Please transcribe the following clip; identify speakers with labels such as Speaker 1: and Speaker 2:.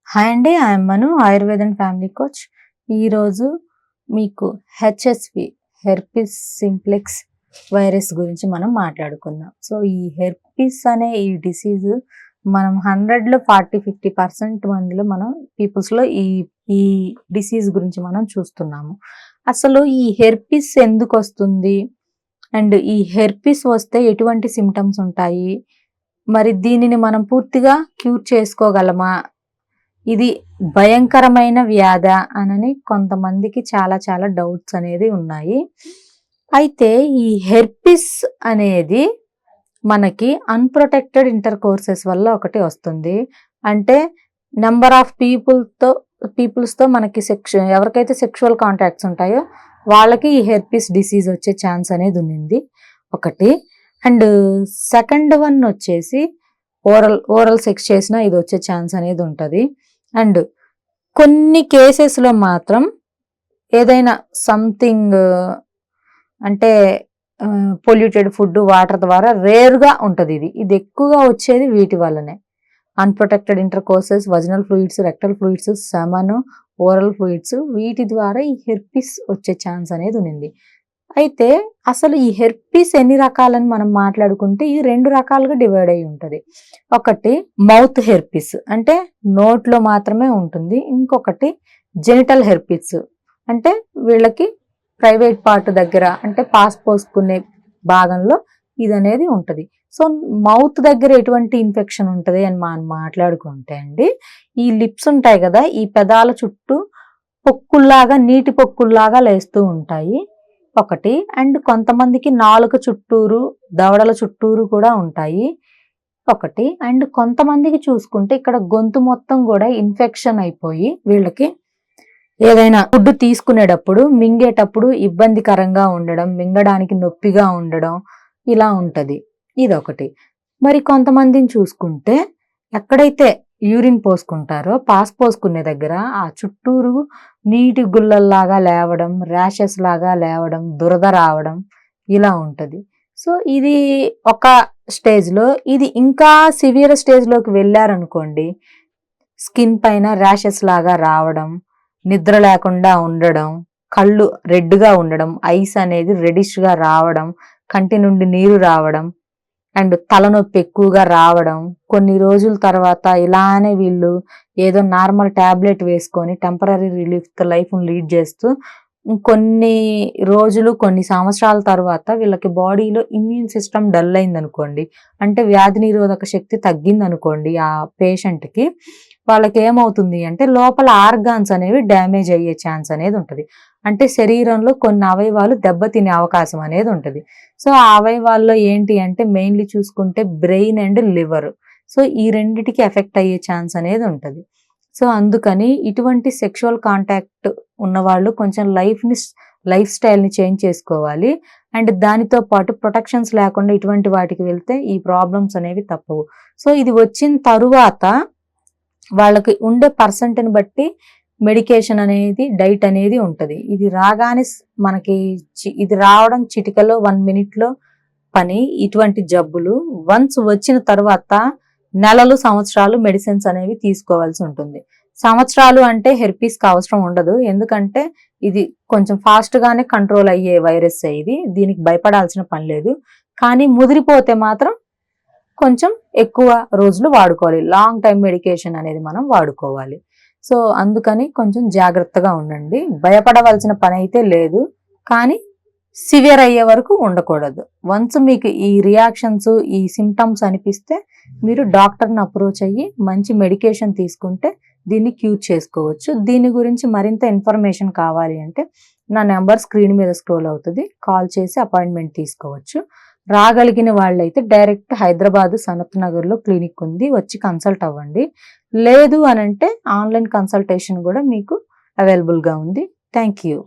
Speaker 1: Hi అండి, I'm Manu, Ayurveda and family coach. ఈరోజు మీకు హెచ్ఎస్వి హెర్పిస్ సింప్లెక్స్ వైరస్ గురించి మనం మాట్లాడుకుందాం. సో ఈ హెర్పిస్ అనే ఈ డిసీజ్ మనం 100లో 40-50% మందిలో మనం పీపుల్స్లో ఈ డిసీజ్ గురించి మనం చూస్తున్నాము. అసలు ఈ హెర్పిస్ ఎందుకు వస్తుంది అండ్ ఈ హెర్పిస్ వస్తే ఎటువంటి సిమ్టమ్స్ ఉంటాయి, మరి దీనిని మనం పూర్తిగా క్యూర్ చేసుకోగలమా, ఇది భయంకరమైన వ్యాధ అని కొంతమందికి చాలా చాలా డౌట్స్ అనేది ఉన్నాయి. అయితే ఈ హెర్పిస్ అనేది మనకి అన్ప్రొటెక్టెడ్ ఇంటర్ కోర్సెస్ వల్ల ఒకటి వస్తుంది. అంటే నెంబర్ ఆఫ్ పీపుల్స్తో మనకి ఎవరికైతే సెక్షువల్ కాంటాక్ట్స్ ఉంటాయో వాళ్ళకి ఈ హెర్పిస్ డిసీజ్ వచ్చే ఛాన్స్ అనేది ఉంది ఒకటి. అండ్ సెకండ్ వన్ వచ్చేసి ఓరల్ సెక్స్ చేసినా ఇది వచ్చే ఛాన్స్ అనేది ఉంటుంది. అండ్ కొన్ని కేసెస్లో మాత్రం ఏదైనా సంథింగ్ అంటే పొల్యూటెడ్ ఫుడ్, వాటర్ ద్వారా రేర్గా ఉంటుంది. ఇది ఎక్కువగా వచ్చేది వీటి వల్లనే. Unprotected intercourses, vaginal fluids, rectal fluids, semen, oral fluids, వీటి ద్వారా ఈ హెర్పిస్ వచ్చే ఛాన్స్ అనేది ఉంది. అయితే అసలు ఈ హెర్పిస్ ఎన్ని రకాలని మనం మాట్లాడుకుంటే ఈ 2 రకాలుగా డివైడ్ అయి ఉంటుంది. ఒకటి మౌత్ హెర్పిస్, అంటే నోట్లో మాత్రమే ఉంటుంది. ఇంకొకటి జెనిటల్ హెర్పిస్, అంటే వీళ్ళకి ప్రైవేట్ పార్ట్ దగ్గర, అంటే పాస్ పోసుకునే భాగంలో ఇది అనేది ఉంటుంది. సో మౌత్ దగ్గర ఎటువంటి ఇన్ఫెక్షన్ ఉంటుంది అని మనం మాట్లాడుకుంటే అండి, ఈ లిప్స్ ఉంటాయి కదా, ఈ పెదాల చుట్టూ పొక్కుల్లాగా, నీటి పొక్కుల్లాగా లేస్తూ ఉంటాయి ఒకటి. అండ్ కొంతమందికి నాలుక చుట్టూరు, దవడల చుట్టూరు కూడా ఉంటాయి ఒకటి. అండ్ కొంతమందికి చూసుకుంటే ఇక్కడ గొంతు మొత్తం కూడా ఇన్ఫెక్షన్ అయిపోయి వీళ్ళకి ఏదైనా ఫుడ్ తీసుకునేటప్పుడు, మింగేటప్పుడు ఇబ్బందికరంగా ఉండడం, మింగడానికి నొప్పిగా ఉండడం, ఇలా ఉంటుంది. ఇదొకటి. మరి కొంతమందిని చూసుకుంటే ఎక్కడైతే యూరిన్ పోసుకుంటారో, పాస్ పోసుకునే దగ్గర ఆ చుట్టూరు నీటి గుల్లల్లాగా లేవడం, ర్యాషెస్ లాగా లేవడం, దురద రావడం, ఇలా ఉంటుంది. సో ఇది ఒక స్టేజ్లో. ఇది ఇంకా సివియర్ స్టేజ్లోకి వెళ్ళారనుకోండి, స్కిన్ పైన ర్యాషెస్ లాగా రావడం, నిద్ర లేకుండా ఉండడం, కళ్ళు రెడ్గా ఉండడం, ఐస్ అనేది రెడిష్గా రావడం, కంటి నుండి నీరు రావడం, అండ్ తలనొప్పి ఎక్కువగా రావడం, కొన్ని రోజుల తర్వాత ఇలానే వీళ్ళు ఏదో నార్మల్ ట్యాబ్లెట్ వేసుకొని టెంపరీ రిలీఫ్ లైఫ్ని లీడ్ చేస్తూ కొన్ని రోజులు, కొన్ని సంవత్సరాల తర్వాత వీళ్ళకి బాడీలో ఇమ్యూన్ సిస్టమ్ డల్ అయింది అనుకోండి, అంటే వ్యాధి నిరోధక శక్తి తగ్గింది అనుకోండి, ఆ పేషెంట్కి వాళ్ళకి ఏమవుతుంది అంటే లోపల ఆర్గాన్స్ అనేవి డ్యామేజ్ అయ్యే ఛాన్స్ అనేది ఉంటుంది. అంటే శరీరంలో కొన్ని అవయవాలు దెబ్బతినే అవకాశం అనేది ఉంటుంది. సో ఆ అవయవాల్లో ఏంటి అంటే మెయిన్లీ చూసుకుంటే బ్రెయిన్ అండ్ లివర్. సో ఈ రెండిటికి ఎఫెక్ట్ అయ్యే ఛాన్స్ అనేది ఉంటుంది. సో అందుకని ఇటువంటి సెక్షువల్ కాంటాక్ట్ ఉన్నవాళ్ళు కొంచెం లైఫ్ స్టైల్ని చేంజ్ చేసుకోవాలి. అండ్ దానితో పాటు ప్రొటెక్షన్స్ లేకుండా ఇటువంటి వాటికి వెళ్తే ఈ ప్రాబ్లమ్స్ అనేవి తప్పవు. సో ఇది వచ్చిన తరువాత వాళ్ళకి ఉండే పర్సెంట్ని బట్టి మెడికేషన్ అనేది, డైట్ అనేది ఉంటుంది. ఇది రాగానే మనకి ఇది రావడం చిటికలో 1 మినిట్లో పని. ఇటువంటి జబ్బులు వన్స్ వచ్చిన తర్వాత నెలలు, సంవత్సరాలు మెడిసిన్స్ అనేవి తీసుకోవాల్సి ఉంటుంది. సంవత్సరాలు అంటే హెర్పిస్కి అవసరం ఉండదు, ఎందుకంటే ఇది కొంచెం ఫాస్ట్గానే కంట్రోల్ అయ్యే వైరస్. దీనికి భయపడాల్సిన పని లేదు. కానీ ముదిరిపోతే మాత్రం కొంచెం ఎక్కువ రోజులు వాడుకోవాలి. లాంగ్ టైం మెడికేషన్ అనేది మనం వాడుకోవాలి. సో అందుకని కొంచెం జాగ్రత్తగా ఉండండి. భయపడవలసిన పని అయితే లేదు, కానీ సివియర్ అయ్యే వరకు ఉండకూడదు. వన్స్ మీకు ఈ రియాక్షన్స్, ఈ సిమ్టమ్స్ అనిపిస్తే మీరు డాక్టర్ని అప్రోచ్ అయ్యి మంచి మెడికేషన్ తీసుకుంటే దీన్ని క్యూర్ చేసుకోవచ్చు. దీని గురించి మరింత ఇన్ఫర్మేషన్ కావాలి అంటే నా నెంబర్ స్క్రీన్ మీద స్క్రోల్ అవుతుంది, కాల్ చేసి అపాయింట్మెంట్ తీసుకోవచ్చు. రాగలిగిన వాళ్ళైతే డైరెక్ట్ హైదరాబాద్ సనత్ నగర్లో క్లినిక్ ఉంది, వచ్చి కన్సల్ట్ అవ్వండి. లేదు అనంటే ఆన్లైన్ కన్సల్టేషన్ కూడా మీకు అవైలబుల్గా ఉంది. Thank you.